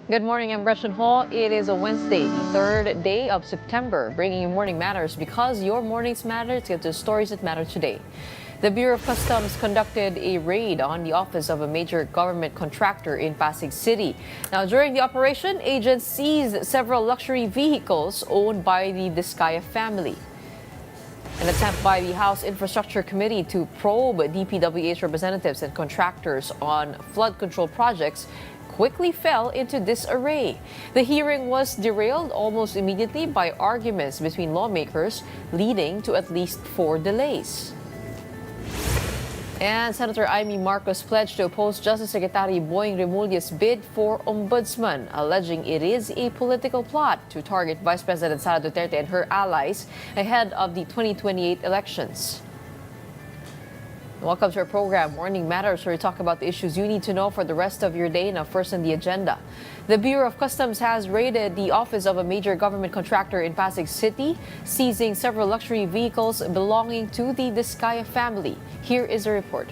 Good morning, I'm Gretchen Hall. It is a Wednesday, the third day of September, bringing you Morning Matters because your mornings matter. To get to the stories that matter today. The Bureau of Customs conducted a raid on the office of a major government contractor in Pasig City. Now, during the operation, agents seized several luxury vehicles owned by the Diskaya family. An attempt by the House Infrastructure Committee to probe DPWH representatives and contractors on flood control projects quickly fell into disarray. The hearing was derailed almost immediately by arguments between lawmakers, leading to at least 4 delays. And Senator Amy Marcos pledged to oppose Justice Secretary Boying Remulla's bid for Ombudsman, alleging it is a political plot to target Vice President Sara Duterte and her allies ahead of the 2028 elections. Welcome to our program, Morning Matters, where we talk about the issues you need to know for the rest of your day. Now, first on the agenda, the Bureau of Customs has raided the office of a major government contractor in Pasig City, seizing several luxury vehicles belonging to the Diskaya family. Here is a report.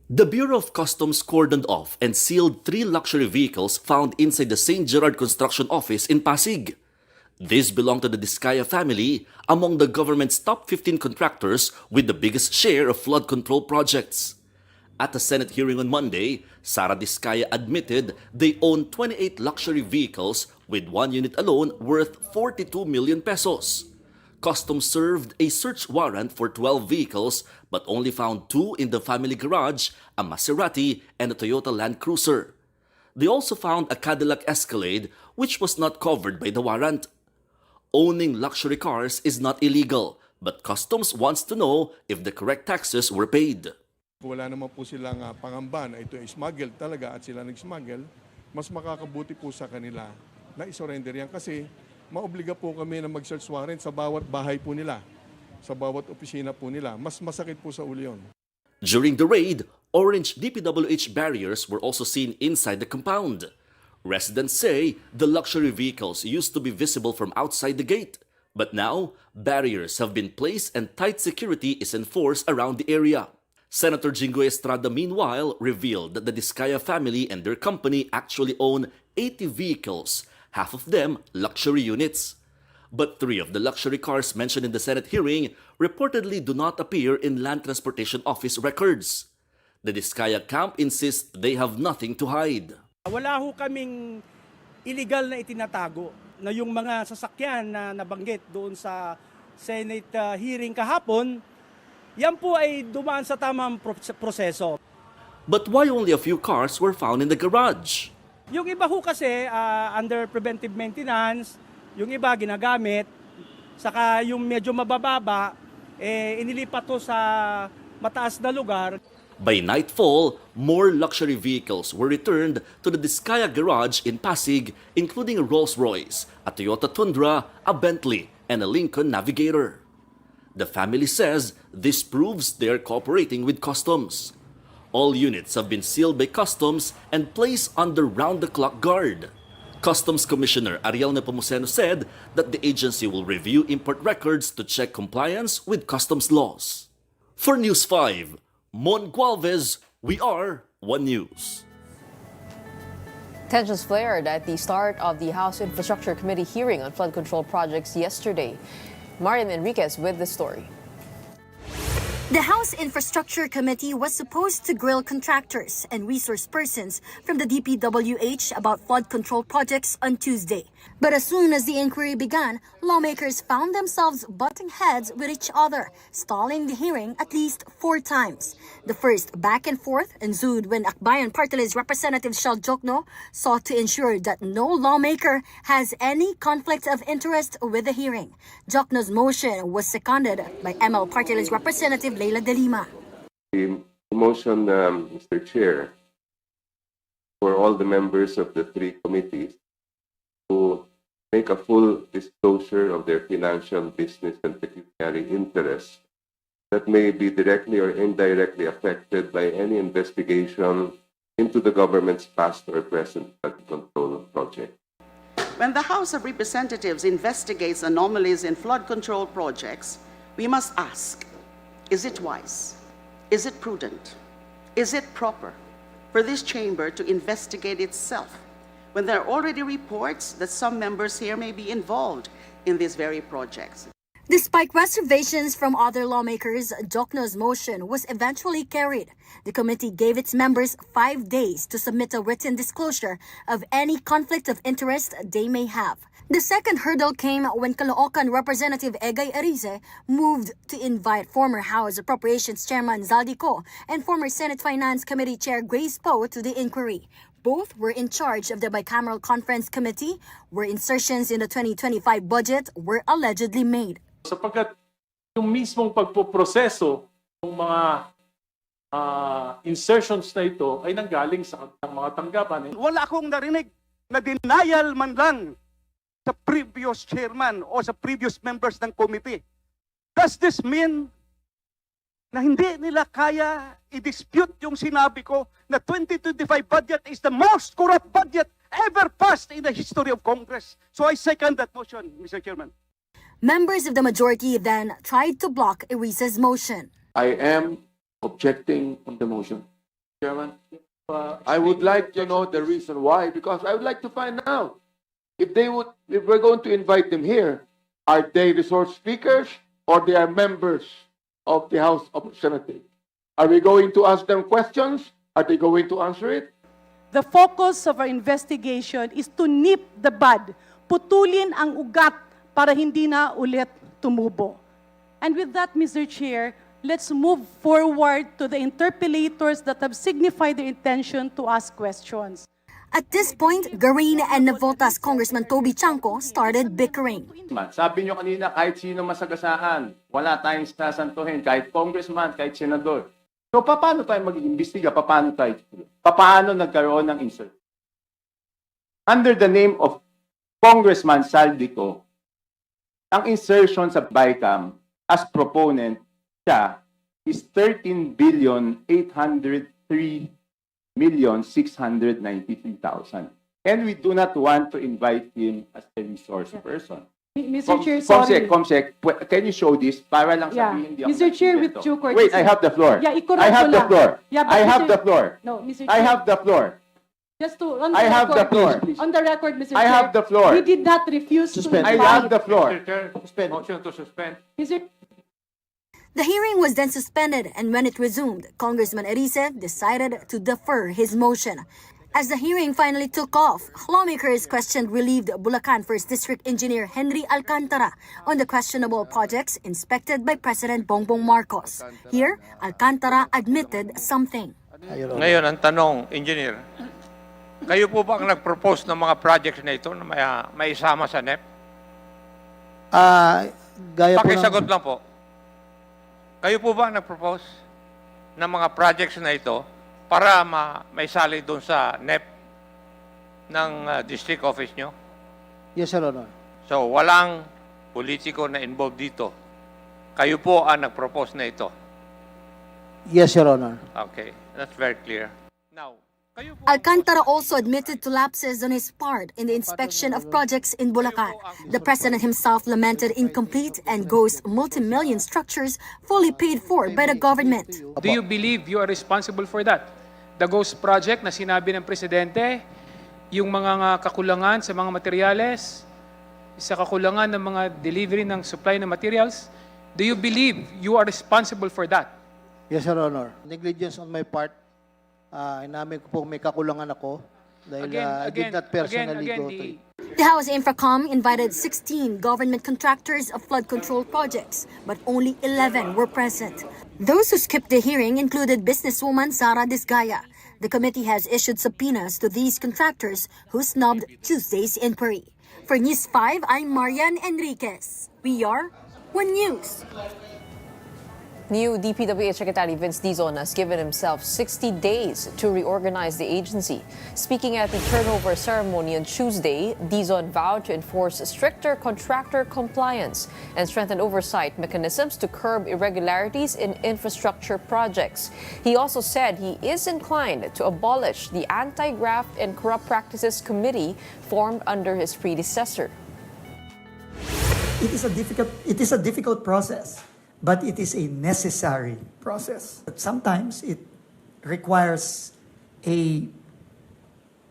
The Bureau of Customs cordoned off and sealed 3 luxury vehicles found inside the St. Gerard construction office in Pasig. These belong to the Diskaya family, among the government's top 15 contractors with the biggest share of flood control projects. At a Senate hearing on Monday, Sara Diskaya admitted they own 28 luxury vehicles with 1 unit alone worth 42 million pesos. Customs served a search warrant for 12 vehicles but only found 2 in the family garage, a Maserati and a Toyota Land Cruiser. They also found a Cadillac Escalade which was not covered by the warrant. Owning luxury cars is not illegal, but Customs wants to know if the correct taxes were paid. Wala naman po silang pangamba na ito ay smuggle talaga at sila nag-smuggle, mas makakabuti po sa kanila na isurrender yan kasi maobliga po kami na mag-search warrant sa bawat bahay po nila, sa bawat opisina po nila. Mas masakit po sa ulo yun. During the raid, orange DPWH barriers were also seen inside the compound. Residents say the luxury vehicles used to be visible from outside the gate, but now barriers have been placed and tight security is enforced around the area. Senator Jingo Estrada, meanwhile, revealed that the Diskaya family and their company actually own 80 vehicles, half of them luxury units. But 3 of the luxury cars mentioned in the Senate hearing reportedly do not appear in Land Transportation Office records. The Diskaya camp insists they have nothing to hide. Wala ho kaming illegal na itinatago na yung mga sasakyan na nabanggit doon sa Senate hearing kahapon, yan po ay dumaan sa tamang proseso. But why only a few cars were found in the garage? Yung iba ho kasi under preventive maintenance, yung iba ginagamit, saka yung medyo mabababa, inilipat to sa mataas na lugar. By nightfall, more luxury vehicles were returned to the Diskaya garage in Pasig, including a Rolls-Royce, a Toyota Tundra, a Bentley, and a Lincoln Navigator. The family says this proves they are cooperating with Customs. All units have been sealed by Customs and placed under round-the-clock guard. Customs Commissioner Ariel Nepomuceno said that the agency will review import records to check compliance with customs laws. For News 5, Mon Gualvez, we are One News. Tensions flared at the start of the House Infrastructure Committee hearing on flood control projects yesterday. Marian Enriquez with the story. The House Infrastructure Committee was supposed to grill contractors and resource persons from the DPWH about flood control projects on Tuesday. But as soon as the inquiry began, lawmakers found themselves butting heads with each other, stalling the hearing at least 4 times. The first back and forth ensued when Akbayan Party List Representative Chel Diokno sought to ensure that no lawmaker has any conflict of interest with the hearing. Diokno's motion was seconded by ML Party List Representative Leila de Lima. The motion, Mr. Chair, for all the members of the 3 committees to make a full disclosure of their financial, business, and pecuniary interests that may be directly or indirectly affected by any investigation into the government's past or present flood control project. When the House of Representatives investigates anomalies in flood control projects, we must ask, is it wise? Is it prudent? Is it proper? for this chamber to investigate itself when there are already reports that some members here may be involved in these very projects. Despite reservations from other lawmakers, Diokno's motion was eventually carried. The committee gave its members 5 days to submit a written disclosure of any conflict of interest they may have. The second hurdle came when Caloocan Representative Egay Arize moved to invite former House Appropriations Chairman Chel Diokno and former Senate Finance Committee Chair Grace Poe to the inquiry. Both were in charge of the Bicameral Conference Committee, where insertions in the 2025 budget were allegedly made. Sapagkat yung mismong pagpoproseso ng mga insertions na ito ay nanggaling sa mga tanggapan. Wala akong narinig na denial man lang sa previous chairman o sa previous members ng committee. Does this mean na hindi nila kaya i-dispute yung sinabi ko na 2025 budget is the most corrupt budget ever passed in the history of Congress? So I second that motion, Mr. Chairman. Members of the majority then tried to block Arize's motion. I am objecting on the motion. Chairman, I would like to know the reason why, because I would like to find out if we're going to invite them here, are they resource speakers or they are members of the House of Representatives? Are we going to ask them questions? Are they going to answer it? The focus of our investigation is to nip the bud, putulin ang ugat para hindi na ulit tumubo. And with that, Mr. Chair, let's move forward to the interpellators that have signified their intention to ask questions. At this point, Garin and Navotas Congressman Toby Chanco started bickering. Sabi nyo kanina, kahit sino masagasaan, wala tayong sasantuhin, kahit congressman, kahit senador. So, paano tayo mag-iimbestiga? Paano nagkaroon ng insert? Under the name of Congressman Chel Diokno, ang insertion sa BICAM as proponent siya is 13,803,693,000. And we do not want to invite him as a resource person. Mr. Chair, sorry. Comsec, can you show this? Para lang sabihin hindi ako Mr. Chair, with nagsisinto. due courtesy. Wait, I have the floor. Yeah, I have the floor. Yeah, but I have Mr. the floor. No, Mr. Chair. I have the floor. Just to, on the I have the record, floor. On the record, Mr. I Chair. have the floor. We did not refuse I to invite. have the floor. Motion to suspend. Mr. The hearing was then suspended, and when it resumed, Congressman Arize decided to defer his motion. As the hearing finally took off, lawmakers questioned relieved Bulacan 1st District Engineer Henry Alcantara on the questionable projects inspected by President Bongbong Marcos. Here, Alcantara admitted something. Ngayon, ang tanong, Engineer, kayo po ba ang nag-propose ng mga projects na ito na may isama sa NEP? Gaya po Pakisagot lang po. Kayo po ba ang nag-propose ng mga projects na ito para may sali doon sa NEP ng district office nyo? Yes, Your Honor. So, walang politiko na involved dito. Kayo po ang nag-propose na ito. Yes, Your Honor. Okay, that's very clear. Now, Alcantara also admitted to lapses on his part in the inspection of projects in Bulacan. The president himself lamented incomplete and ghost multi-million structures fully paid for by the government. Do you believe you are responsible for that? The ghost project na sinabi ng presidente, yung mga kakulangan sa mga materyales, sa kakulangan ng mga delivery ng supply ng materials, do you believe you are responsible for that? Yes, Your Honor. Negligence on my part. Inamin ko po may kakulangan ako dahil I did not personally go to it. The House Infracom invited 16 government contractors of flood control projects, but only 11 were present. Those who skipped the hearing included businesswoman Sara Disgaya. The committee has issued subpoenas to these contractors who snubbed Tuesday's inquiry. For News 5, I'm Marian Enriquez. We are One News. New DPWH Secretary Vince Dizon has given himself 60 days to reorganize the agency. Speaking at the turnover ceremony on Tuesday, Dizon vowed to enforce stricter contractor compliance and strengthen oversight mechanisms to curb irregularities in infrastructure projects. He also said he is inclined to abolish the Anti-Graft and Corrupt Practices Committee formed under his predecessor. It is a difficult process. But it is a necessary process. But sometimes it requires a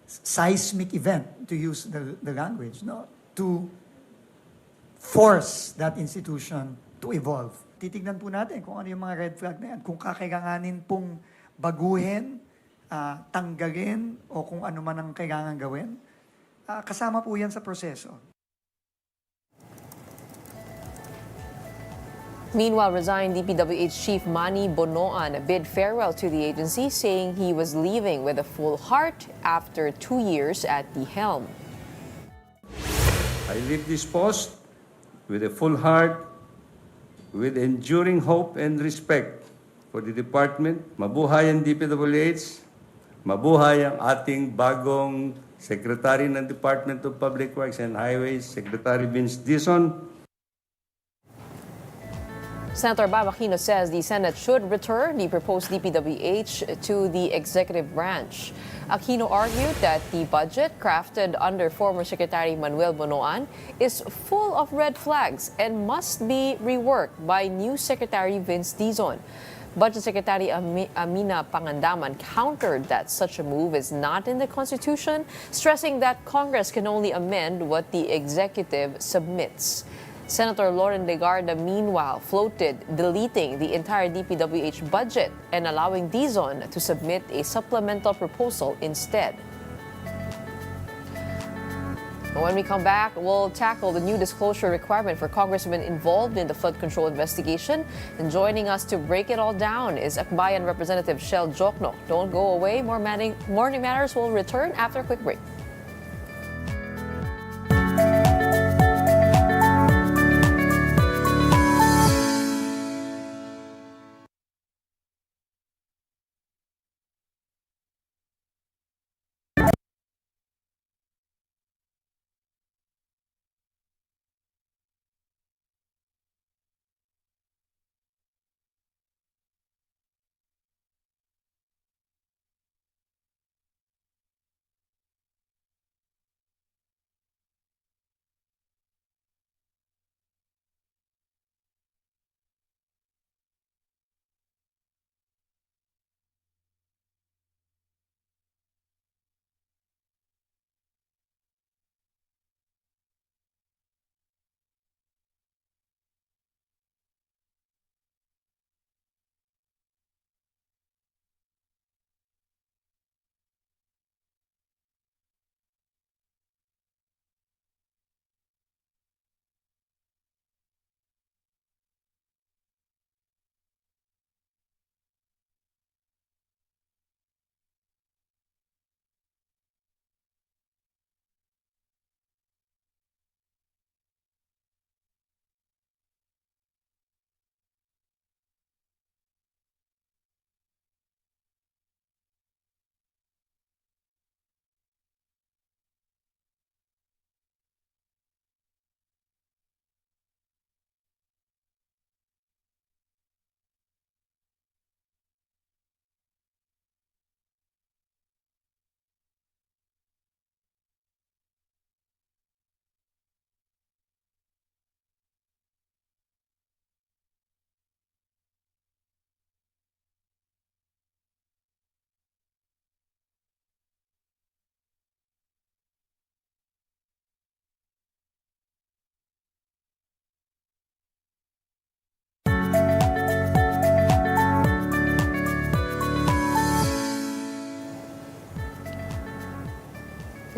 seismic event, to use the language, no? To force that institution to evolve. Titignan po natin kung ano yung mga red flag na yan. Kung kakailanganin pong baguhin, tanggalin, o kung ano man ang kailangan gawin, kasama po yan sa proseso. Meanwhile, resigned DPWH Chief Manny Bonoan bid farewell to the agency, saying he was leaving with a full heart after 2 years at the helm. I leave this post with a full heart, with enduring hope and respect for the department. Mabuhay ang DPWH, mabuhay ang ating bagong Secretary ng Department of Public Works and Highways, Secretary Vince Dizon. Senator Bam Aquino says the Senate should return the proposed DPWH to the executive branch. Aquino argued that the budget crafted under former Secretary Manuel Bonoan is full of red flags and must be reworked by new Secretary Vince Dizon. Budget Secretary Amina Pangandaman countered that such a move is not in the Constitution, stressing that Congress can only amend what the executive submits. Senator Lauren Legarda, meanwhile, floated deleting the entire DPWH budget and allowing Dizon to submit a supplemental proposal instead. When we come back, we'll tackle the new disclosure requirement for congressmen involved in the flood control investigation. And joining us to break it all down is Akbayan Representative Chel Diokno. Don't go away. More Morning Matters will return after a quick break.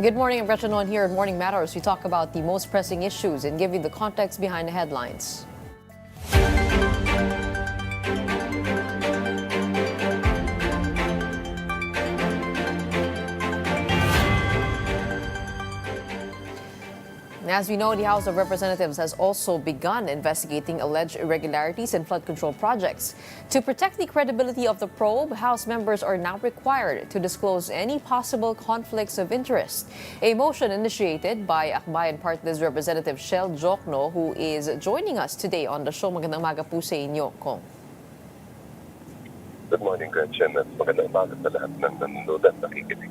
Good morning, I'm Gretchen On here at Morning Matters. We talk about the most pressing issues and give you the context behind the headlines. As we know, the House of Representatives has also begun investigating alleged irregularities in flood control projects. To protect the credibility of the probe, House members are now required to disclose any possible conflicts of interest. A motion initiated by Akbayan Party List Representative Chel Diokno, who is joining us today on the show. Magandang umaga po sa inyo, Kong. Good morning, Gretchen, at magandang umaga sa lahat ng nanonood at nakikinig.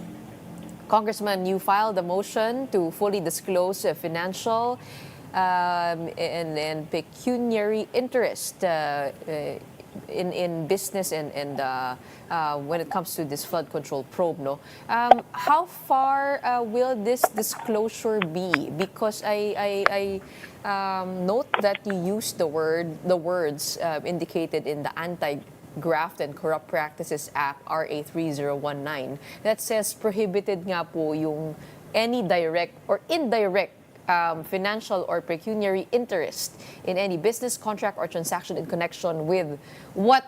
Congressman, you filed a motion to fully disclose financial and pecuniary interest in business and when it comes to this flood control probe, no? How far will this disclosure be? Because I note that you use the words indicated in the Anti-Graft and Corrupt Practices Act, RA 3019, that says prohibited nga po yung any direct or indirect financial or pecuniary interest in any business, contract, or transaction in connection with what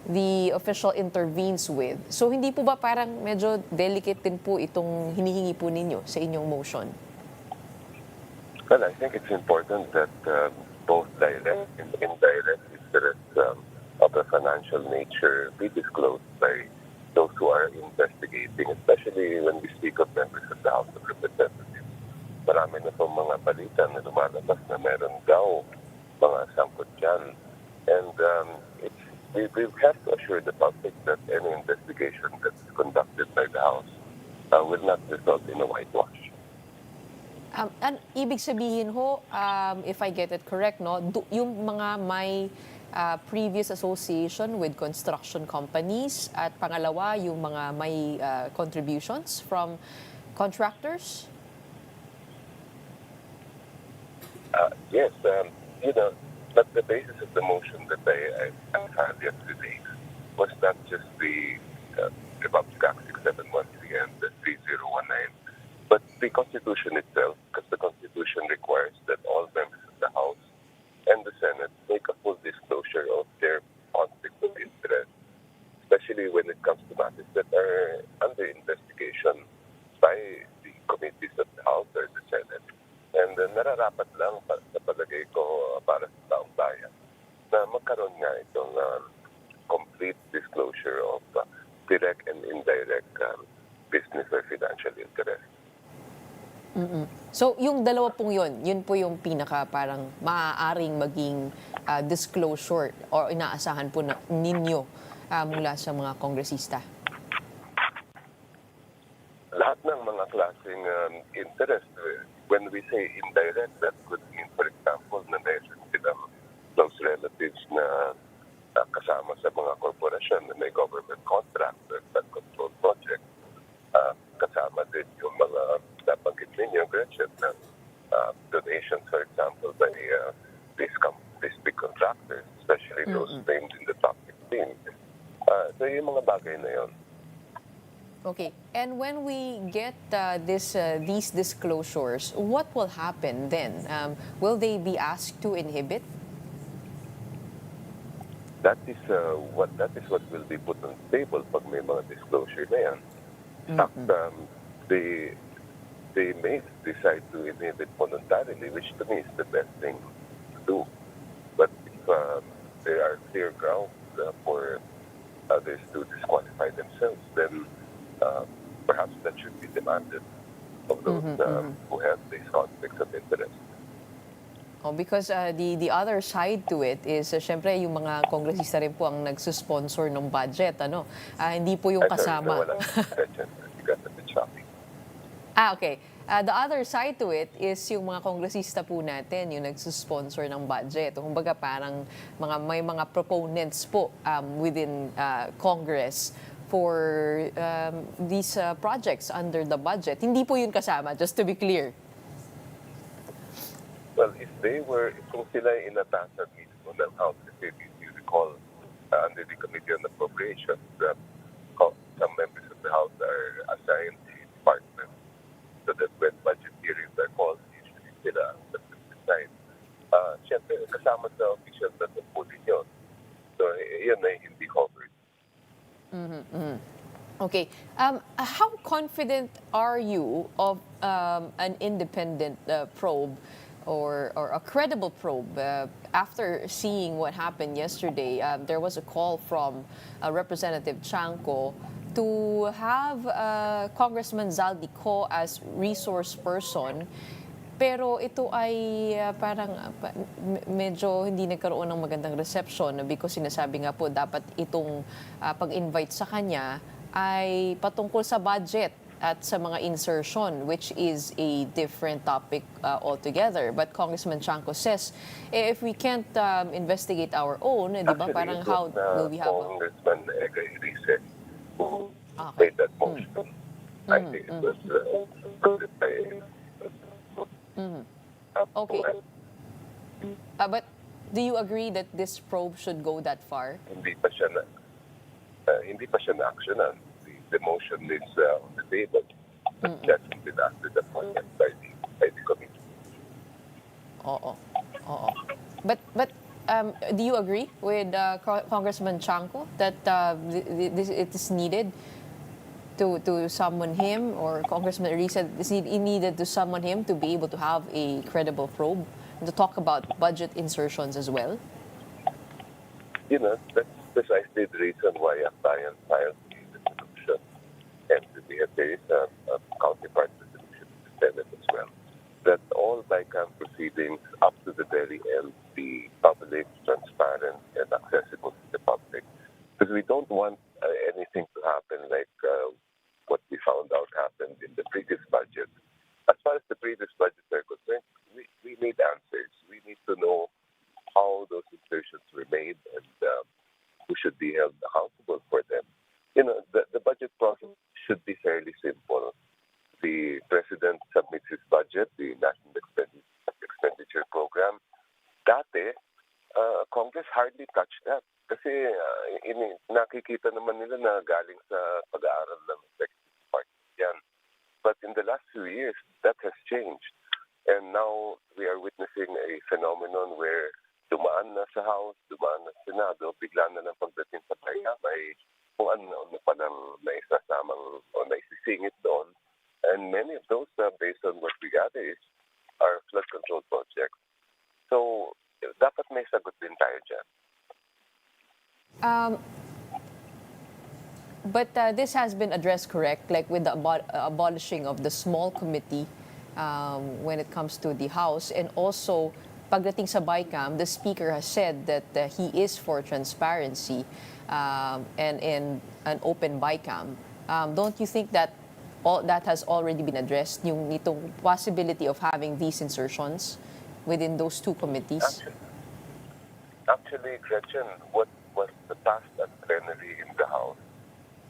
the official intervenes with. So hindi po ba parang medyo delicate din po itong hinihingi po ninyo sa inyong motion? Well, I think it's important that both direct and indirect interests of a financial nature be disclosed by those who are investigating, especially when we speak of members of the House of Representatives. Marami na pong mga balita na lumalabas na meron daw mga sangkot dyan. And we have to assure the public that any investigation that is conducted by the House will not result in a whitewash. And ibig sabihin ho, if I get it correct, no, yung mga may previous association with construction companies at pangalawa, yung mga may contributions from contractors? Yes, but the basis of the motion that I had yesterday was not just the Republic Act 6713 and the 3019, but the Constitution itself, because the Constitution requires that all members of the House and the Senate make a full disclosure of their conflict of interest, especially when it comes to matters that are under investigation by the committees of the House or the Senate. And nararapat lang sa palagay ko para sa taong bayan na magkaroon nga itong complete disclosure of direct and indirect business or financial interest. So yung dalawa pong yun po yung pinaka parang maaaring maging disclosure o inaasahan po ninyo mula sa mga kongresista? Lahat ng mga klaseng interest. When we say indirect, that could mean, for example, na meron silang close relatives na kasama sa mga korporasyon na may government contract or flood control project. Kasama din yung mga nabanggit ninyo, Gretchen, na donations, for example, by these big contractors, especially those named in the top 15. So yung mga bagay na yun. Okay, and when we get these disclosures, what will happen then? Will they be asked to inhibit? That is what will be put on the table pag may mga disclosure na yan. In fact, they may decide to inhibit voluntarily, which to me is the best thing to do. But if there are clear grounds for others to disqualify themselves, then perhaps that should be demanded of those who have these conflicts of interest. Oh, because the other side to it is syempre yung mga kongresista rin po ang nagsusponsor ng budget, ano? Hindi po yung kasama. Okay. The other side to it is yung mga kongresista po natin yung nagsusponsor ng budget. Kumbaga parang may mga proponents po within Congress for these projects under the budget. Hindi po yun kasama, just to be clear. Well, kung sila inatasan mismo ng House, if you recall, under the Committee on Appropriations, some members of the House are assigned the department so that when budget hearings are called, usually sila ang decide. Siyempre, kasama sa official na tungkulin yun. So, yun ay hindi covered. Okay. How confident are you of an independent probe or a credible probe? After seeing what happened yesterday, there was a call from Representative Chanco to have Congressman Zaldico as resource person. Pero ito ay parang medyo hindi nagkaroon ng magandang reception because sinasabi nga po dapat itong pag-invite sa kanya ay patungkol sa budget at sa mga insertion, which is a different topic altogether. But Congressman Chanco says, if we can't investigate our own, di ba, parang how will we have Congressman Recess who Okay. made that motion. I think it was Okay. But do you agree that this probe should go that far? hindi pa siya na-actionan. The motion is on the table. That's been acted upon by the committee. Oo. But do you agree with Congressman Chanco that it is needed to summon him, or Congressman Eri said it needed to summon him to be able to have a credible probe and to talk about budget insertions as well? That's precisely the reason why a client filed the resolution. And there is a counterpart resolution to the Senate as well. That all BICAM proceedings up to the very end be public, transparent, and accessible to the public. Because we don't want anything to happen like what we found out happened in the previous budget. As far as the previous budget are concerned, we need answers. We need to know how those insertions were made and who should be held accountable for them. The budget process should be fairly simple. The President submits his budget, the National Expenditure Program. Dati, Congress hardly touched that. Kasi nakikita naman nila na galing sa pag-aaral ng executive department yan. But in the last few years, that has changed. And now we are witnessing a phenomenon where dumaan na sa House, dumaan na sa Senado, bigla na lang pagdating sa Bayan, may kung ano palang naisasamang o naisisingit doon. And many of those, based on what we gather, are flood control projects. So, dapat may sagot din tayo dyan. But this has been addressed, correct? Like with the abolishing of the small committee when it comes to the House, and also pagdating sa BICAM, the Speaker has said that he is for transparency and an open BICAM. Don't you think that all that has already been addressed? Yung itong possibility of having these insertions within those two committees? Actually, Gretchen, what was passed at plenary in the House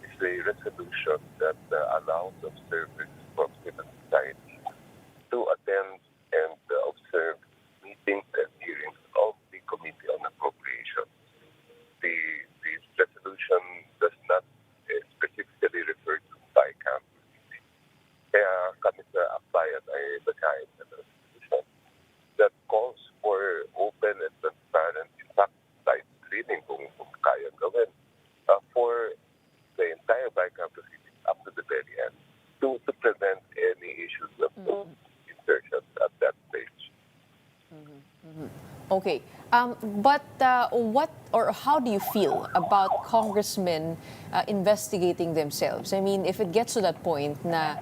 is a resolution that allows observers from civil society to attend and observe meetings and hearings of the Committee on Appropriations. The resolution does not specifically refer to BICAM. Kaya kami sa Akbayan ay nagkain na resolution that calls for open and transparent, in fact, live streaming kung kaya gawin, for the entire BICAM proceedings up to the very end to prevent any issues of insertions at that stage. Okay. But what or how do you feel about congressmen investigating themselves? I mean, if it gets to that point na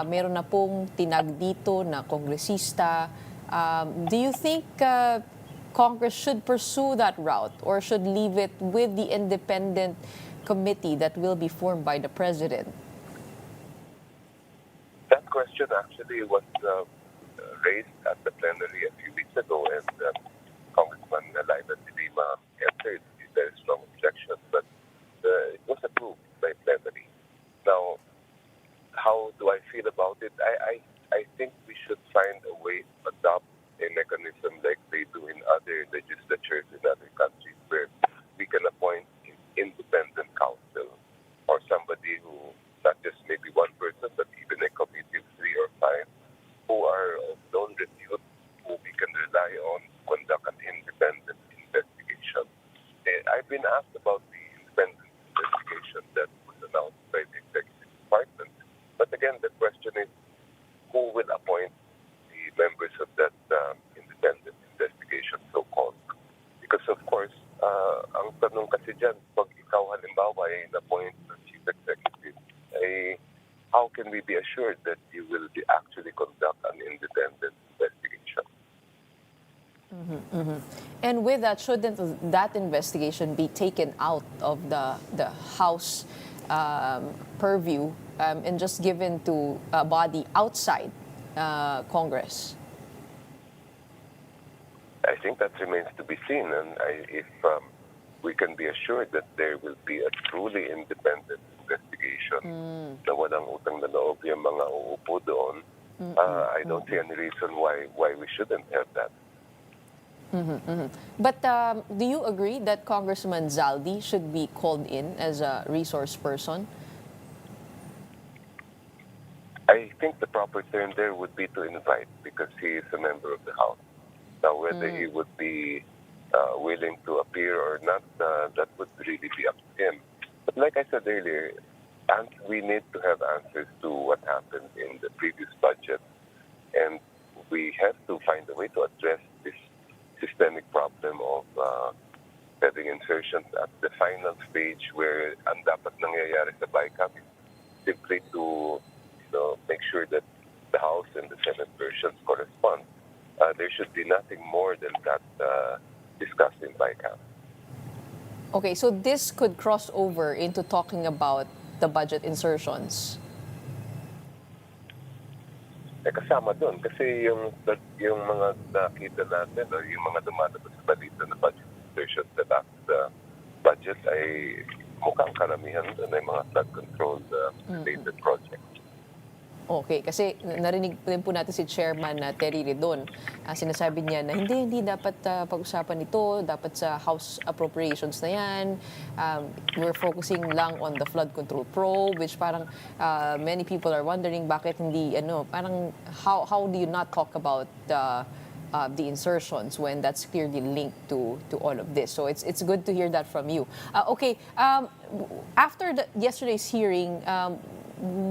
meron na pong tinag dito na kongresista, do you think Congress should pursue that route or should leave it with the independent committee that will be formed by the President? That question actually was raised at the plenary a few weeks ago, and Congressman Laila de Lima answered a very strong objection, but it was approved by plenary. Now, how do I feel about it? I think we should find a way to adopt a mechanism like they do in other legislatures in other countries, where we can appoint an independent counsel or somebody who, not just maybe one person, but even a committee of 3 or 5 who are of known repute, who we can rely on to conduct an independent investigation. I've been asked about the independent investigation that was announced by the Executive Department. But again, the question is, who will appoint the members of that independent investigation, so-called? Because of course, ang tanong kasi dyan, pag ikaw halimbawa ay na-appoint ng Chief Executive, how can we be assured that you will actually conduct an independent investigation? And with that, shouldn't that investigation be taken out of the House purview and just given to a body outside Congress? I think that remains to be seen, and if we can be assured that there will be a truly independent investigation na walang utang na loob yung mga uupo doon, I don't see any reason why we shouldn't have that. But do you agree that Congressman Zaldi should be called in as a resource person? I think the proper term there would be to invite, because he is a member of the House. Now, whether he would be willing to appear or not, that would really be up to him. But like I said earlier, we need to have answers to what happened in the previous budget, and we have to find a way to address this systemic problem of having insertions at the final stage where ang dapat nangyayari sa BICAM is simply to make sure that the House and the Senate versions correspond. There should be nothing more than that discussed in BICAM. Okay, so this could cross over into talking about the budget insertions. Kasama doon kasi yung mga nakita natin o yung mga dumalabas sa balita na budget insertions sa budget ay mukhang karamihan doon ay mga flood control related projects. Okay, kasi narinig din po natin si Chairman Terry Ridon. Sinasabi niya na hindi dapat pag-usapan ito, dapat sa House Appropriations na yan. We're focusing lang on the flood control probe, which parang many people are wondering bakit hindi, parang how do you not talk about the insertions when that's clearly linked to all of this. So it's good to hear that from you. Okay, after yesterday's hearing,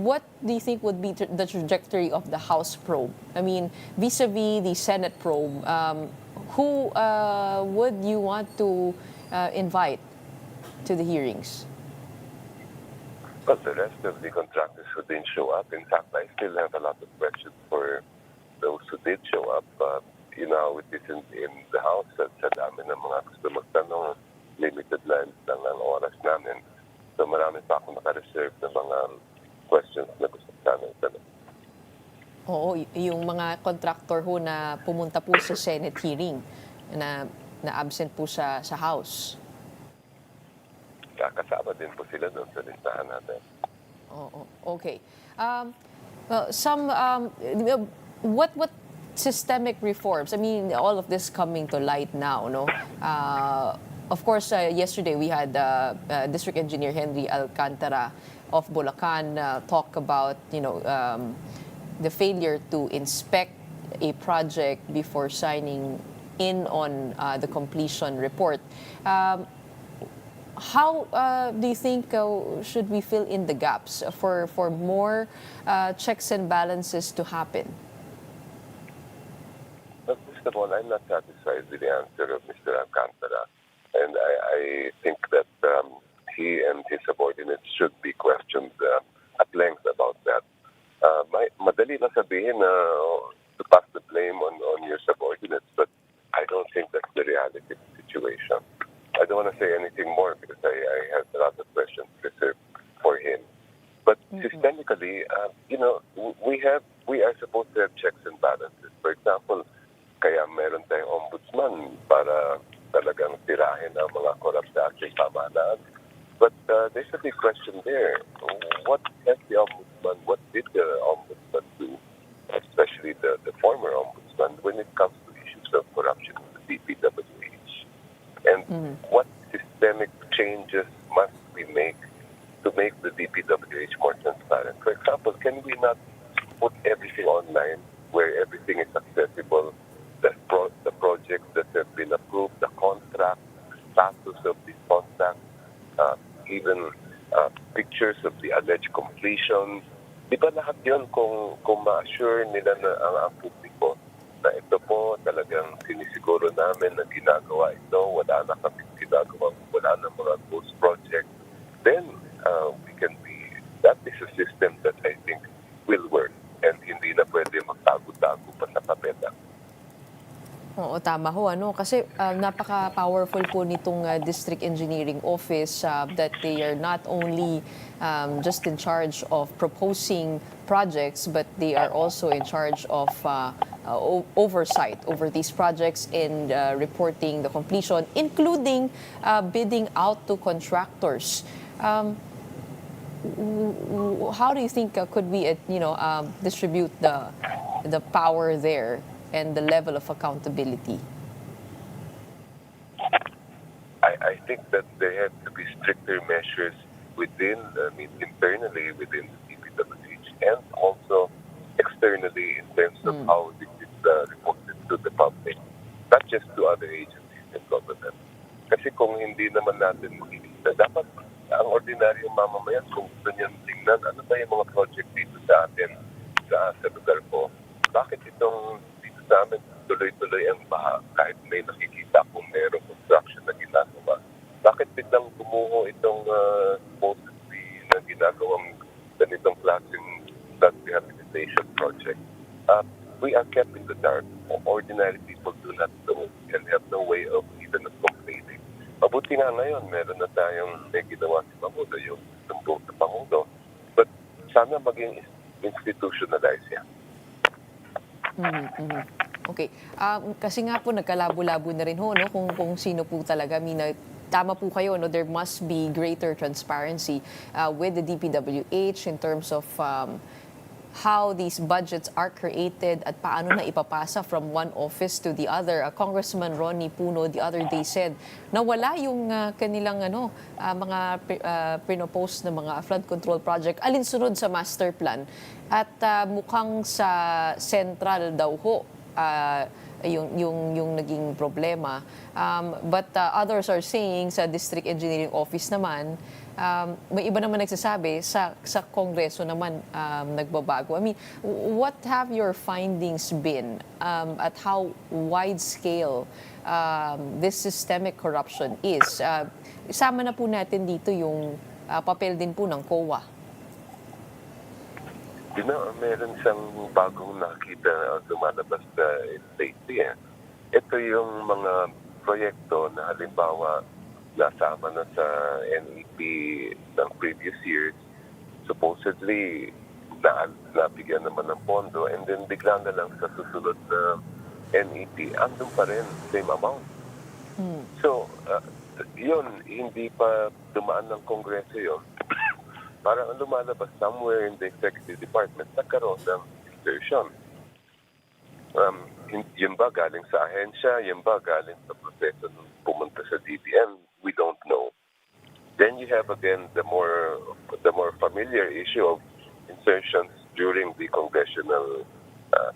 what do you think would be the trajectory of the House probe? I mean, vis-a-vis the Senate probe, who would you want to invite to the hearings? Well, the rest of the contractors who didn't show up. In fact, I still have a lot of questions for those who did show up. With this in the House, sa dami ng mga gusto magtanong, limited lang ang oras namin. So marami pa akong naka-reserve ng mga questions na gusto sana itanong. Oo, yung mga contractor ho na pumunta po sa Senate hearing na absent po sa House. Kasama din po sila doon sa listahan natin. Oo, okay. What systemic reforms? I mean, all of this coming to light now, no? Of course, yesterday we had District Engineer Henry Alcantara of Bulacan talk about, the failure to inspect a project before signing in on the completion report. How do you think should we fill in the gaps for more checks and balances to happen? First of all, I'm not satisfied with the answer of Mr. Alcantara, and I think that he and his subordinates should be questioned at length about that. Madali lang sabihin to pass the blame on your subordinates, but I don't think that's the reality of the situation. I don't want to say anything more because I have a lot of questions reserved for him. But systemically, we are supposed to have checks and balances. For example, kaya meron tayong ombudsman para talagang tirahin ang mga corrupt sa ating pamahalaan. But there's a big question there. What has the ombudsman, what did the ombudsman do, especially the former ombudsman, when it comes to issues of corruption in the DPWH? And what systemic changes must we make to make the DPWH more transparent? For example, can we not put everything online where everything is accessible? The projects that have been approved, the contract, status of these contracts, even pictures of the alleged completion. Di ba lahat yun kung ma-assure nila na ang publiko na ito po talagang sinisiguro namin na ginagawa ito, wala na kami ginagawa, wala na mga ghost projects, then that is a system that I think will work and hindi na pwede magtago-tago pa sa papel. Oo, tama ho. Ano? Kasi napaka-powerful po nitong District Engineering Office that they are not only just in charge of proposing projects, but they are also in charge of oversight over these projects and reporting the completion, including bidding out to contractors. How do you think could we, distribute the power there and the level of accountability? I think that there have to be stricter measures internally within the DPWH and also externally in terms of how this is reported to the public, not just to other agencies in government. Kasi kung hindi naman natin makikita, dapat ang ordinaryong mamamayan kung gusto niyan tingnan, ano ba yung mga project dito sa atin, sa lugar ko, bakit itong dito sa amin tuloy-tuloy ang baha kahit may nakikita kung mayroong construction na ginagawa. Bakit biglang gumuho itong supposedly na ginagawang ganitong klaseng flood rehabilitation project? We are kept in the dark. Ordinary people do not know and have no way of even of complaining. Mabuti nga ngayon, meron na tayong may ginawa si Pangulo, yung sumbong sa Pangulo. But sana maging institutionalize yan. Okay. Kasi nga po, nagkalabo-labo na rin ho, no? Kung sino po talaga. Tama po kayo, no? There must be greater transparency with the DPWH in terms of how these budgets are created at paano na ipapasa from one office to the other. Congressman Ronnie Puno the other day said na wala yung kanilang mga pinopost na mga flood control project alinsunod sa master plan at mukhang sa central daw ho yung naging problema. But others are saying sa District Engineering Office naman, may iba naman nagsasabi sa Kongreso naman nagbabago. I mean, what have your findings been at how wide scale this systemic corruption is? Isama na po natin dito yung papel din po ng COA. Meron siyang bagong nakita lumalabas lately. Ito yung mga proyekto na halimbawa nasama na sa NEP ng previous years, supposedly nabigyan naman ng pondo, and then bigla na lang sa susunod na NEP, andun pa rin, same amount. So, yun, hindi pa dumaan ng Kongreso yun. Parang lumalabas somewhere in the Executive Department, nagkaroon ng insertion. Yun ba galing sa ahensya? Yun ba galing sa proseso nung pumunta sa DBM? We don't know. Then you have again the more familiar issue of insertions during the congressional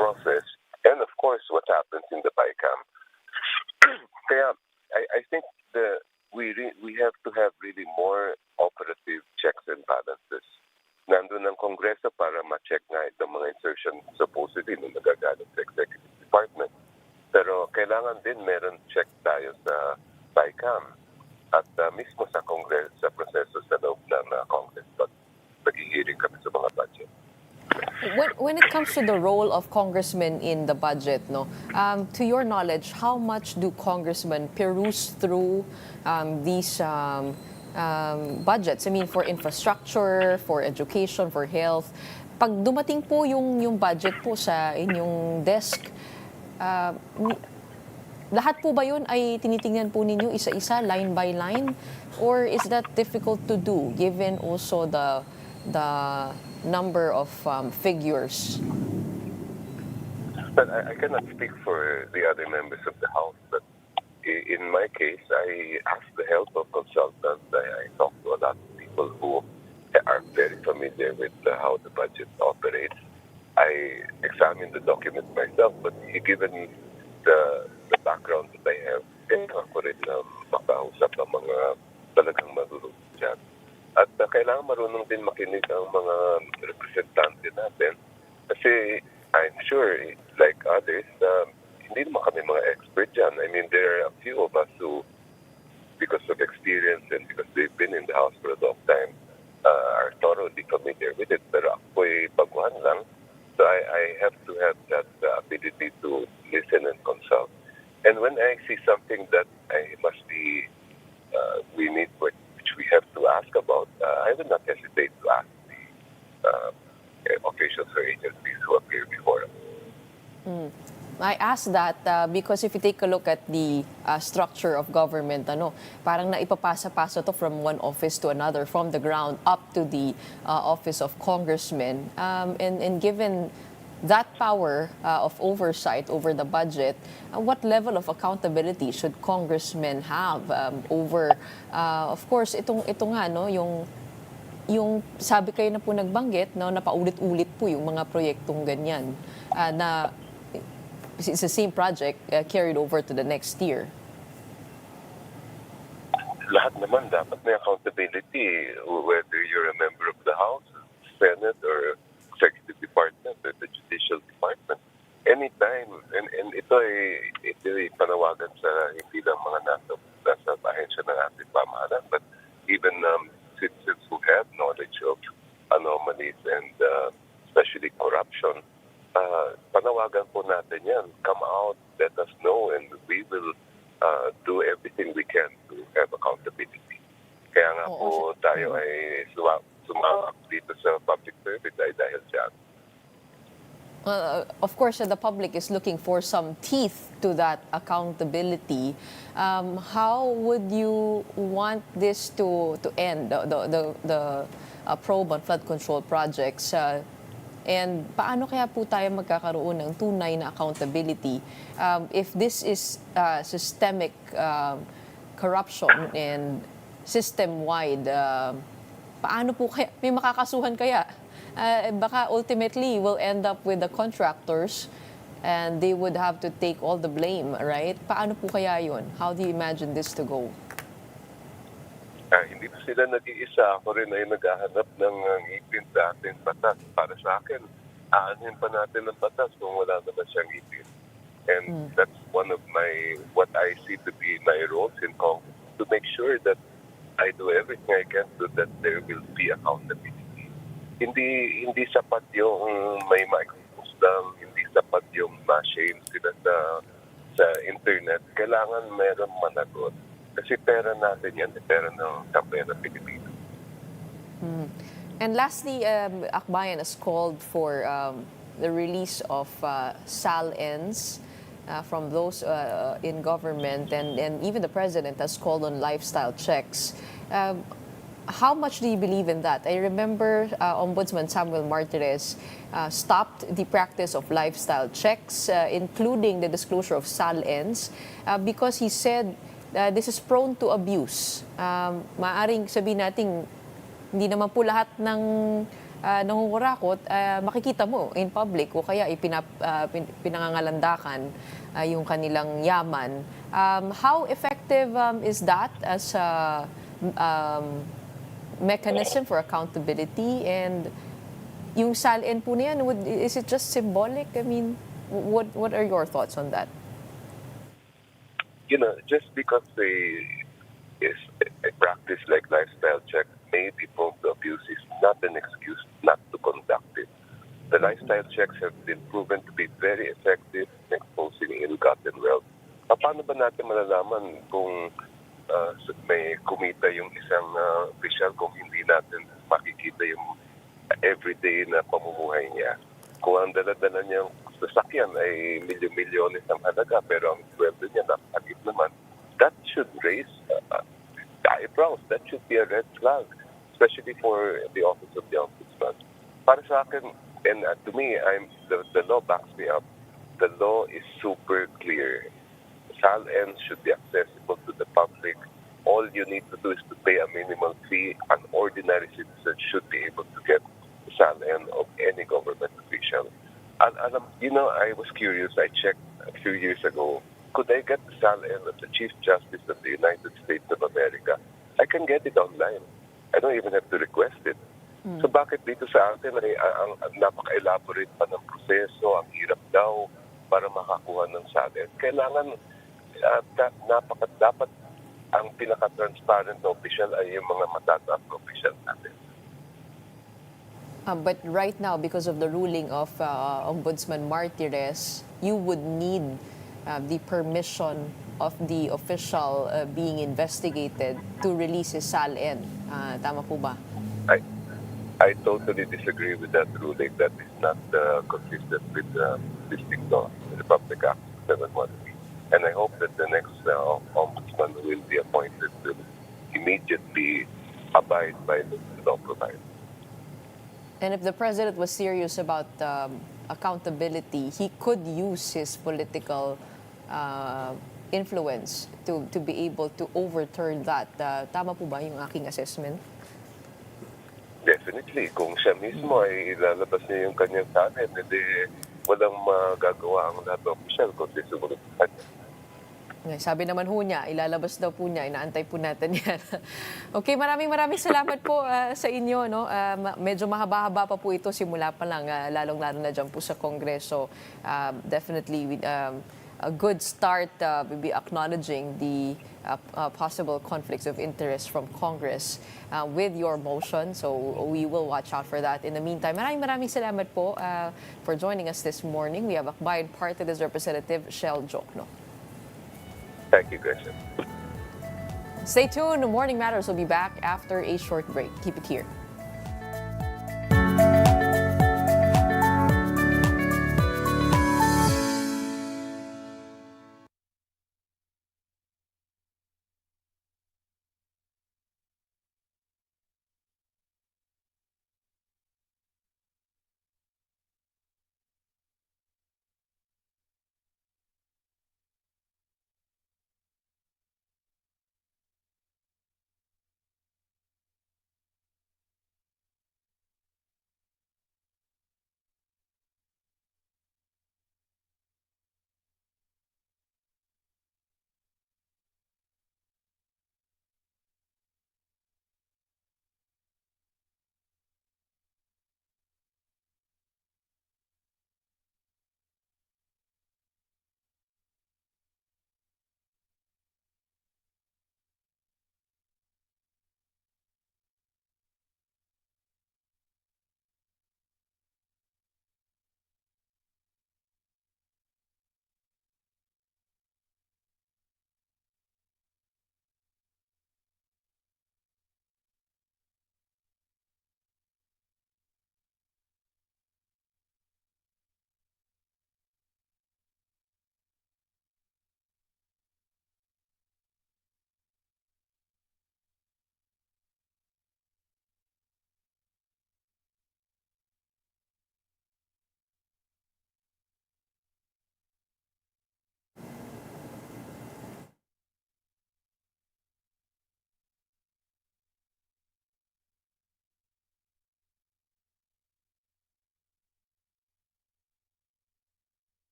process, and of course what happens in the BICAM. Kaya I think we have to have really more operative checks and balances. Nandun ang Kongreso para ma-check nga itong mga insertion supposedly nung nagagaling sa Executive Department. Pero kailangan din meron check tayo sa BICAM at mismo sa Congress, sa proseso sa loob ng Congress pag nag-hearing kami sa mga budget. When it comes to the role of congressmen in the budget, to your knowledge, how much do congressmen peruse through these budgets? I mean, for infrastructure, for education, for health. Pag dumating po yung budget po sa inyong desk, lahat po ba yun ay tinitingnan po ninyo isa-isa, line by line? Or is that difficult to do given also the number of figures? But I cannot speak for the other members of the House, but in my case, I asked the help of consultants. I talked to a lot of people who are very familiar with how the budget operates. I examined the document myself, but given the background that I have, ako rin makausap ang mga talagang marunong dyan. At kailangan marunong din makinig ang mga representante natin. Kasi I'm sure, like others, hindi naman kami mga expert dyan. I mean, there are a few of us who, because of experience and because they've been in the House for a long time, are thoroughly familiar with it. Pero ako'y baguhan lang. So I have to have that ability to listen and consult. hesitate to ask the officials or agencies who appear before us. I ask that because if you take a look at the structure of government, parang naipapasa-pasa to from one office to another, from the ground up to the office of congressman. And given that power of oversight over the budget, what level of accountability should congressmen have over, of course, ito nga, yung sabi kayo na po nagbanggit, na paulit-ulit po yung mga proyektong ganyan na it's the same project carried over to the next year. Lahat naman dapat may accountability, whether you're a member of the House, Senate, or Executive Department, or the Judicial Department. Anytime, and ito ay panawagan sa hindi lang mga nasa ahensya ng ating pamahalaan, but even citizens who have knowledge of anomalies and especially corruption. Panawagan po natin yan. Come out, let us know, and we will do everything we can to have accountability. Kaya nga po tayo ay sumawak dito sa public service dahil dyan. Of course, the public is looking for some teeth to that accountability. How would you want this to end, the probe on flood control projects? And paano kaya po tayo magkakaroon ng tunay na accountability if this is systemic corruption and system-wide? Paano po kaya? May makakasuhan kaya? Baka ultimately we'll end up with the contractors and they would have to take all the blame, right? Paano po kaya yun? How do you imagine this to go? Hindi pa sila nag-iisa. Ako rin ay naghahanap ng ngipin sa ating batas. Para sa akin, aanhin pa natin ng batas kung wala naman siyang ngipin. And that's one of what I see to be my roles in Congress, to make sure that I do everything I can so that there will be accountability. Hindi sapat yung may microphones lang, hindi sapat yung ma-shame sila sa internet. Kailangan meron managot. Kasi pera natin yan, pera ng sambayan ng Pilipino. And lastly, Akbayan has called for the release of SAL-Ns from those in government, and even the president has called on lifestyle checks. How much do you believe in that? I remember Ombudsman Samuel Martirez stopped the practice of lifestyle checks, including the disclosure of SAL-Ns, because he said this is prone to abuse. Maaring sabihin natin, hindi naman po lahat ng nangungurakot, makikita mo in public o kaya pinangangalandakan yung kanilang yaman. How effective is that as a mechanism for accountability? And yung SAL-N po na yan, is it just symbolic? I mean, what are your thoughts on that? Just because a practice like lifestyle check may be prone to abuse is not an excuse not to conduct it. The lifestyle checks have been proven to be very effective in exposing ill-gotten wealth. Paano ba natin malalaman kung may kumita yung isang official kung hindi natin makikita yung everyday na pamumuhay niya? Kung ang dala-dala niyang sasakyan ay milyon-milyones ang halaga pero ang sweldo niya napakagit naman, that should raise eyebrows. That should be a red flag, especially for the office of the Ombudsman. Para sa akin, and to me, the law backs me up. The law is super clear. SAL-N should be accessible to the public. All you need to do is to pay a minimal fee. An ordinary citizen should be able to get SAL-N of any government official. I was curious. I checked a few years ago. Could I get the SAL-N of the Chief Justice of the United States of America? I can get it online. I don't even have to request it. So bakit dito sa atin ay ang napaka-elaborate pa ng proseso, ang hirap daw para makakuha ng SAL-N? Kailangan dapat ang pinaka-transparent na official ay yung mga matataas na official natin. But right now, because of the ruling of Ombudsman Martirez, you would need the permission of the official being investigated to release his SAL-N. Tama po ba? I totally disagree with that ruling. That is not consistent with existing law, the Republic Act 713. And I hope that the next ombudsman who will be appointed will immediately abide by the law provided. And if the president was serious about accountability, he could use his political influence to be able to overturn that. Tama po ba yung aking assessment? Definitely. Kung siya mismo ay ilalabas niya yung kanyang talent, hindi walang magagawa ang lahat ng opisyal kundi sumunod sa kanya. Sabi naman ho niya, ilalabas daw po niya, inaantay po natin yan. Okay, maraming salamat po sa inyo. No? Medyo mahaba-haba pa po ito, simula pa lang, lalong-lalo na dyan po sa Kongreso. Definitely, a good start, maybe acknowledging the possible conflicts of interest from Congress with your motion. So we will watch out for that. In the meantime, maraming salamat po for joining us this morning. We have Akbayan Party List Representative Chel Diokno. Thank you, Gretchen. Stay tuned. Morning Matters will be back after a short break. Keep it here.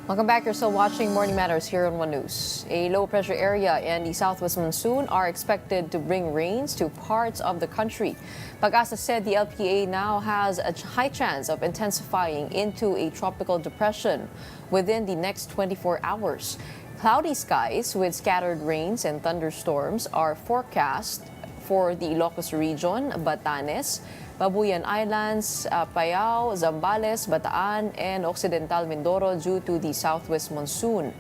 Welcome back. You're still watching Morning Matters here on One News. A low-pressure area and the southwest monsoon are expected to bring rains to parts of the country. Pag-asa said the LPA now has a high chance of intensifying into a tropical depression within the next 24 hours. Cloudy skies with scattered rains and thunderstorms are forecast for the Ilocos region, Batanes, Babuyan Islands, Apayao, Zambales, Bataan, and Occidental Mindoro due to the southwest monsoon.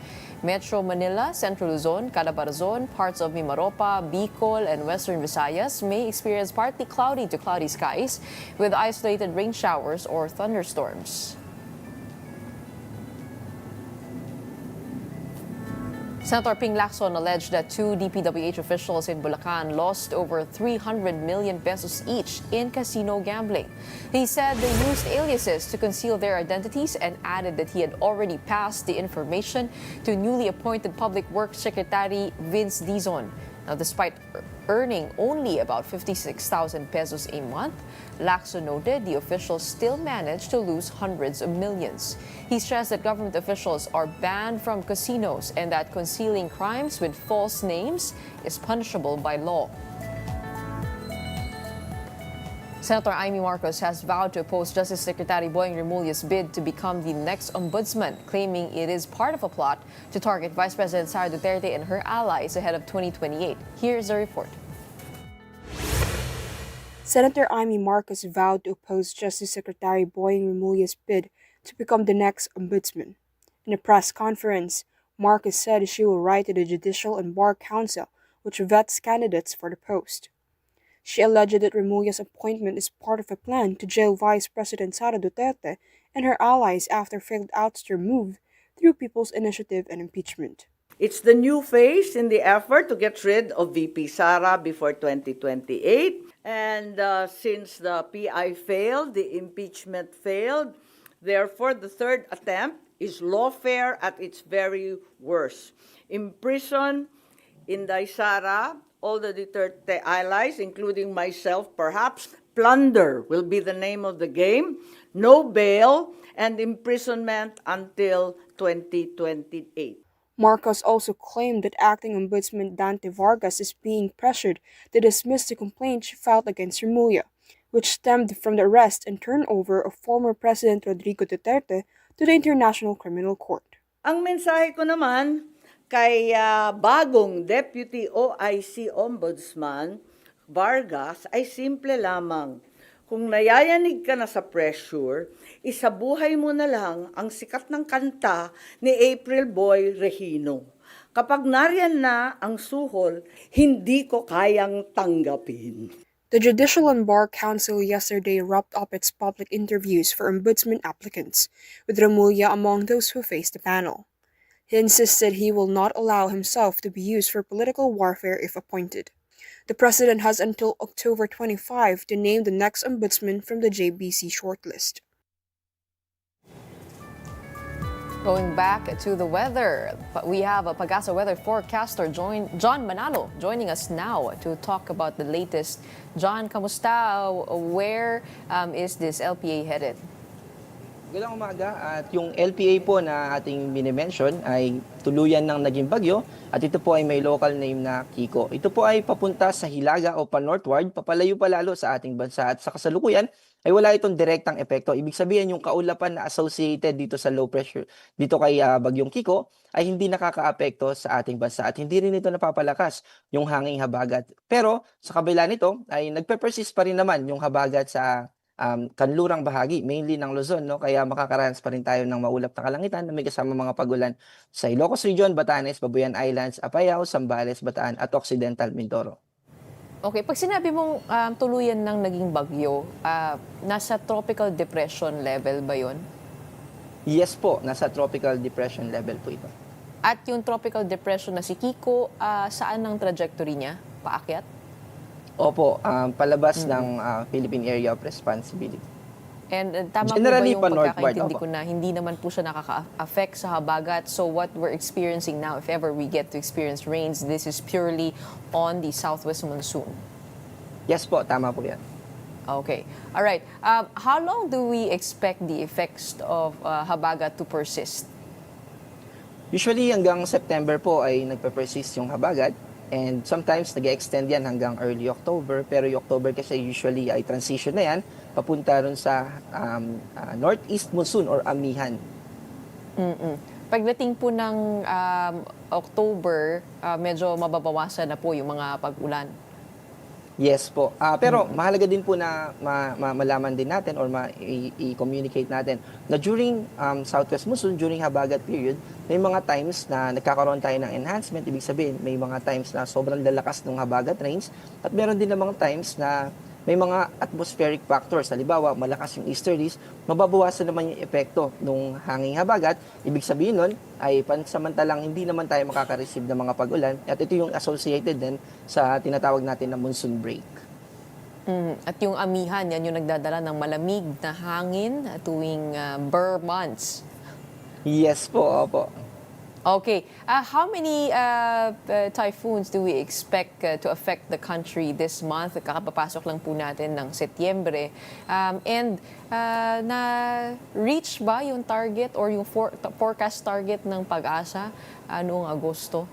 Metro Manila, Central Luzon, Calabarzon, parts of Mimaropa, Bicol, and Western Visayas may experience partly cloudy to cloudy skies with isolated rain showers or thunderstorms. Senator Ping Lacson alleged that two DPWH officials in Bulacan lost over 300 million pesos each in casino gambling. He said they used aliases to conceal their identities and added that he had already passed the information to newly appointed Public Works Secretary Vince Dizon. Now, despite earning only about 56,000 pesos a month, Lacson noted the officials still managed to lose hundreds of millions. He stressed that government officials are banned from casinos and that concealing crimes with false names is punishable by law. Senator Amy Marcos has vowed to oppose Justice Secretary Boying Remulla's bid to become the next ombudsman, claiming it is part of a plot to target Vice President Sara Duterte and her allies ahead of 2028. Here's the report. Senator Amy Marcos vowed to oppose Justice Secretary Boying Remulla's bid to become the next ombudsman. In a press conference, Marcos said she will write to the Judicial and Bar Council, which vets candidates for the post. She alleged that Remulla's appointment is part of a plan to jail Vice President Sara Duterte and her allies after failed ouster move through People's Initiative and impeachment. It's the new phase in the effort to get rid of VP Sara before 2028. And since the PI failed, the impeachment failed, therefore the third attempt is lawfare at its very worst. Imprison, Inday Sara, all the Duterte allies, including myself perhaps. Plunder will be the name of the game. No bail and imprisonment until 2028. Marcos also claimed that acting Ombudsman Dante Vargas is being pressured to dismiss the complaint she filed against Remulla, which stemmed from the arrest and turnover of former President Rodrigo Duterte to the International Criminal Court. Ang mensahe ko naman kay bagong Deputy OIC Ombudsman Vargas ay simple lamang. Kung nayayanig ka na sa pressure, isabuhay mo na lang ang sikat ng kanta ni April Boy Regino. Kapag nariyan na ang suhol, hindi ko kayang tanggapin. The Judicial and Bar Council yesterday wrapped up its public interviews for ombudsman applicants, with Remulla among those who faced the panel. He insisted he will not allow himself to be used for political warfare if appointed. The president has until October 25 to name the next ombudsman from the JBC shortlist. Going back to the weather, we have a Pagasa weather forecaster, John Manalo, joining us now to talk about the latest. John, kamusta? Where is this LPA headed? Magandang umaga, at yung LPA po na ating minimension ay tuluyan ng naging bagyo at ito po ay may local name na Kiko. Ito po ay papunta sa Hilaga o pa-northward, papalayo pa lalo sa ating bansa at sa kasalukuyan ay wala itong direktang epekto. Ibig sabihin yung kaulapan na associated dito sa low pressure, dito kay bagyong Kiko ay hindi nakakaapekto sa ating bansa at hindi rin ito napapalakas yung hanging habagat. Pero sa kabila nito ay nagpe-persist pa rin naman yung habagat sa kanlurang bahagi, mainly ng Luzon, no? Kaya makakaranas pa rin tayo ng maulap na kalangitan na may kasama mga pagulan sa Ilocos Region, Batanes, Babuyan Islands, Apayao, Zambales, Bataan at Occidental Mindoro. Okay, pag sinabi mong tuluyan ng naging bagyo, nasa tropical depression level ba yun? Yes po, nasa tropical depression level po ito. At yung tropical depression na si Kiko, saan ang trajectory niya? Paakyat? Opo, palabas ng Philippine Area of Responsibility. And tama Generally, po ba yung pagkakaintindi opo. ko na hindi naman po siya nakaka-affect sa habagat? So what we're experiencing now, if ever we get to experience rains, this is purely on the southwest monsoon? Yes po, tama po yan. Okay. All right. How long do we expect the effects of habagat to persist? Usually hanggang September po ay nagpe-persist yung habagat. And sometimes nag-extend yan hanggang early October. Pero yung October kasi usually ay transition na yan papunta rin sa northeast monsoon or amihan. Pagdating po ng October, medyo mababawasan na po yung mga pag-ulan. Yes po. Pero mahalaga din po na malaman din natin or i-communicate natin na during Southwest Monsoon, during habagat period, may mga times na nagkakaroon tayo ng enhancement. Ibig sabihin, may mga times na sobrang lalakas ng habagat rains at meron din namang times na may mga atmospheric factors. Halimbawa, malakas yung easterlies, mababawasan naman yung epekto ng hanging habagat. Ibig sabihin nun ay pansamantalang hindi naman tayo makaka-receive ng mga pag-ulan. At ito yung associated din sa tinatawag natin na monsoon break. At yung amihan, yan yung nagdadala ng malamig na hangin tuwing Burr months. Yes po, opo. Okay. How many typhoons do we expect to affect the country this month? Kakapapasok lang po natin ng Setyembre. Na-reach ba yung target or yung forecast target ng Pag-asa noong Agosto?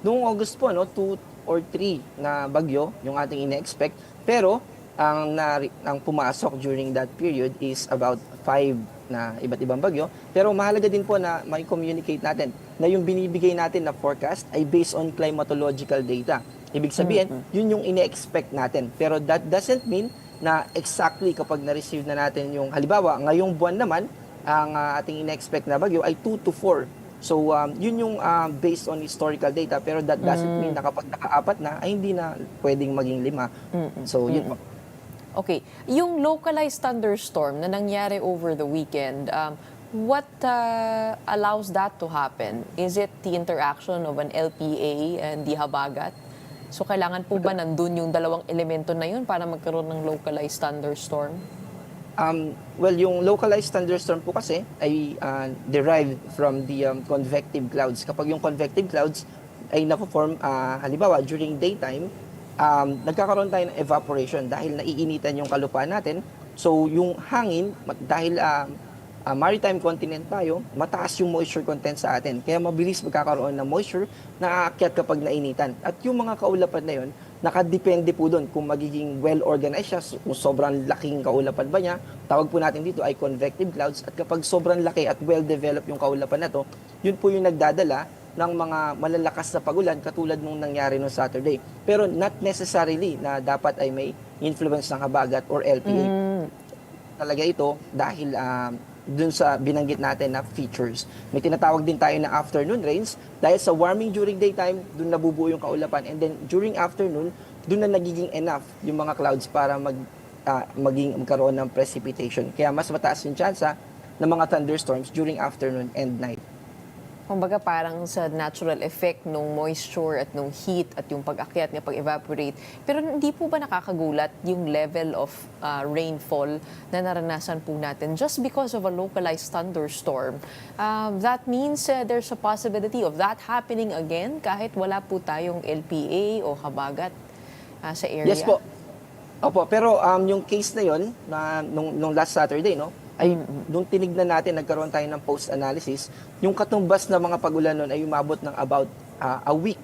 Noong August po, 2 or 3 na bagyo yung ating ina-expect. Pero ang pumasok during that period is about 5 na iba't ibang bagyo. Pero mahalaga din po na mai-communicate natin na yung binibigay natin na forecast ay based on climatological data. Ibig sabihin, yun yung ine-expect natin. Pero that doesn't mean na exactly kapag na-receive na natin yung, halimbawa, ngayong buwan naman, ang ating ine-expect na bagyo ay 2 to 4. So, yun yung based on historical data. Pero that doesn't mean na kapag naka-4 na, ay hindi na pwedeng maging 5. So, yun po. Okay. Yung localized thunderstorm na nangyari over the weekend, what allows that to happen? Is it the interaction of an LPA and the habagat? So kailangan po ba nandun yung dalawang elemento na yun para magkaroon ng localized thunderstorm? Well, yung localized thunderstorm po kasi ay derived from the convective clouds. Kapag yung convective clouds ay na-form, halimbawa, during daytime, nagkakaroon tayo ng evaporation dahil naiinitan yung kalupaan natin. So, yung hangin, dahil maritime continent tayo, mataas yung moisture content sa atin. Kaya mabilis magkakaroon ng moisture na aakyat kapag nainitan. At yung mga kaulapan na yun, nakadepende po doon kung magiging well-organized siya, kung sobrang laking kaulapan ba niya. Tawag po natin dito ay convective clouds. At kapag sobrang laki at well-developed yung kaulapan na to, yun po yung nagdadala ng mga malalakas na pagulan katulad nung nangyari no Saturday. Pero not necessarily na dapat ay may influence ng habagat or LPA. Talaga ito dahil dun sa binanggit natin na features. May tinatawag din tayo na afternoon rains dahil sa warming during daytime, dun nabubuo yung kaulapan. And then during afternoon, dun na nagiging enough yung mga clouds para magkaroon ng precipitation. Kaya mas mataas yung tsansa ng mga thunderstorms during afternoon and night. Kumbaga parang sa natural effect nung moisture at nung heat at yung pag-akyat niya, pag-evaporate. Pero hindi po ba nakakagulat yung level of rainfall na naranasan po natin just because of a localized thunderstorm? That means there's a possibility of that happening again kahit wala po tayong LPA o habagat sa area? Yes po. Opo, pero yung case na yon na nung last Saturday, no? Ay nung tinignan natin, nagkaroon tayo ng post-analysis, yung katumbas na mga pagulan nun ay umabot ng about a week.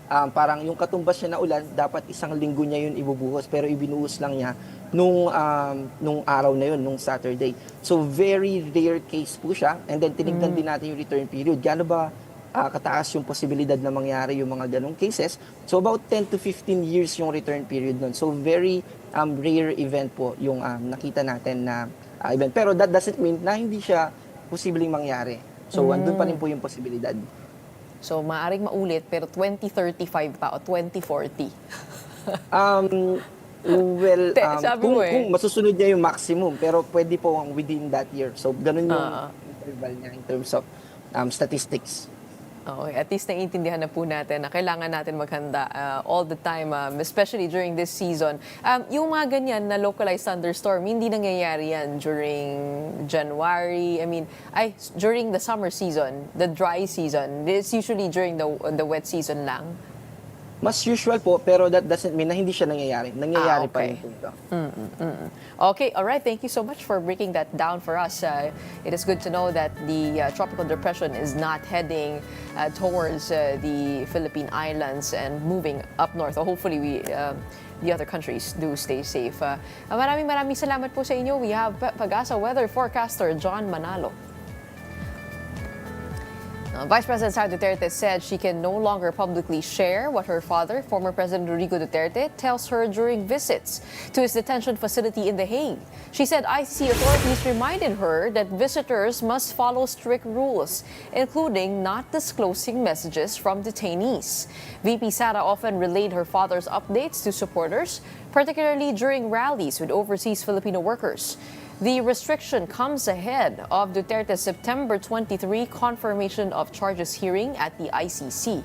Parang yung katumbas niya na ulan, dapat 1 linggo niya yun ibubuhos, pero ibinuhos lang niya nung araw na yun, nung Saturday. So very rare case po siya, and then tinignan din natin yung return period. Gaano ba kataas yung posibilidad na mangyari yung mga ganong cases? So about 10 to 15 years yung return period nun. So very rare event po yung nakita natin na event. Pero that doesn't mean na hindi siya posibleng mangyari. So, andun pa rin po yung posibilidad. So, maaaring maulit, pero 2035 pa o 2040? Well, kung masusunod niya yung maximum, pero pwede po within that year. So, ganun yung interval niya in terms of statistics. Okay, at least naiintindihan na po natin na kailangan natin maghanda all the time, especially during this season. Yung mga ganyan na localized thunderstorm, hindi nangyayari yan during January, during the summer season, the dry season. It's usually during the wet season lang. Mas usual po, pero that doesn't mean na hindi siya nangyayari. Nangyayari pa rin po ito. Okay, all right. Thank you so much for breaking that down for us. It is good to know that the tropical depression is not heading towards the Philippine Islands and moving up north. So hopefully, the other countries do stay safe. Maraming salamat po sa inyo. We have Pag-asa weather forecaster John Manalo. Vice President Sara Duterte said she can no longer publicly share what her father, former President Rodrigo Duterte, tells her during visits to his detention facility in The Hague. She said ICC authorities reminded her that visitors must follow strict rules, including not disclosing messages from detainees. VP Sara often relayed her father's updates to supporters, particularly during rallies with overseas Filipino workers. The restriction comes ahead of Duterte's September 23 confirmation of charges hearing at the ICC.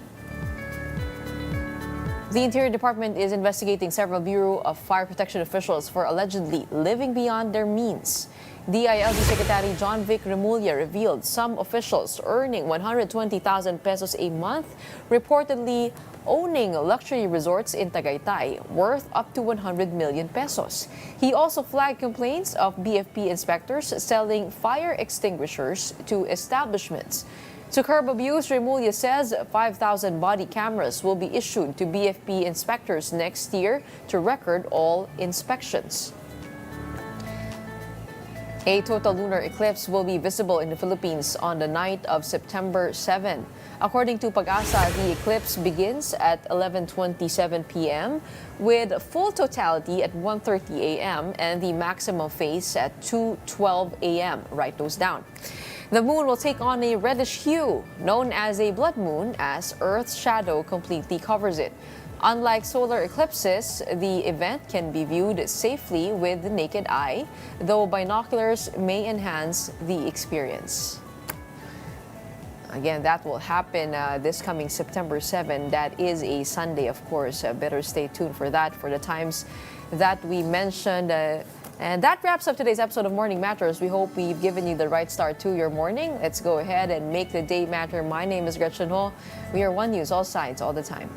The Interior Department is investigating several Bureau of Fire Protection officials for allegedly living beyond their means. DILG Secretary John Vic Remulla revealed some officials earning 120,000 pesos a month reportedly owning luxury resorts in Tagaytay worth up to 100 million pesos. He also flagged complaints of BFP inspectors selling fire extinguishers to establishments. To curb abuse, Remulla says 5,000 body cameras will be issued to BFP inspectors next year to record all inspections. A total lunar eclipse will be visible in the Philippines on the night of September 7. According to Pag-asa, the eclipse begins at 11:27 p.m. with full totality at 1:30 a.m. and the maximum phase at 2:12 a.m. Write those down. The moon will take on a reddish hue, known as a blood moon, as Earth's shadow completely covers it. Unlike solar eclipses, the event can be viewed safely with the naked eye, though binoculars may enhance the experience. Again, that will happen this coming September 7. That is a Sunday, of course. Better stay tuned for that, for the times that we mentioned. And that wraps up today's episode of Morning Matters. We hope we've given you the right start to your morning. Let's go ahead and make the day matter. My name is Gretchen Ho. We are One News, all sides, all the time.